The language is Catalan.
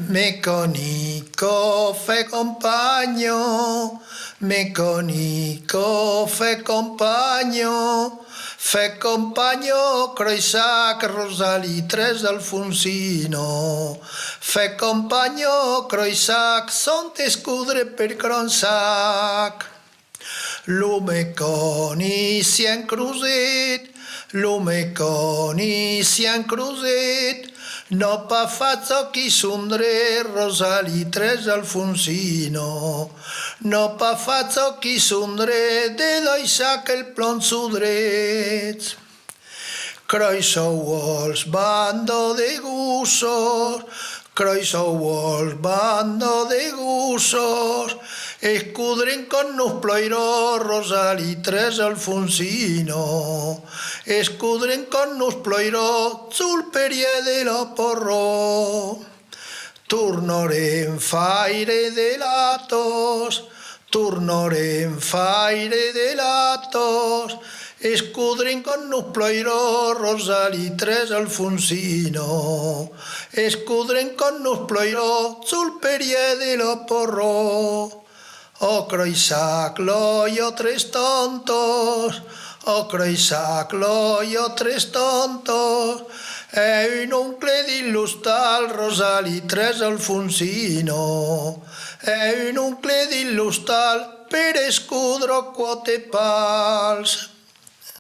Meconico fe compagno, Meconico fe compagno, Croissac, Rosali, Tres Alfonsino. Fe compagno, Croissac, sont escudre per Cronsac. Lo Meconi si han cruzet, lo Meconi si han cruzet, no pa fazzo chi sundre Rosali Tres Alfonsino, no pa fazzo chi sundre de doisac el plon sudrets. Croissowals, bando de gusos, Croissowals, bando de gusos, escudren con nos ploiró Rosali Tres Alfonsino, escudren con nos ploiró sul perie de la porro. Tornorem faire de latos, tornorem faire de latos, escudren con nos ploiró Rosali Tres Alfonsino, escudren con nos ploiró sul perie de la porro. O Croissac, loio tres tontos, o Croissac, loio tres tontos, e un oncle d'il·lustal Rosali Tres Alfonsino, e un oncle d'il·lustal per escudro quote pals.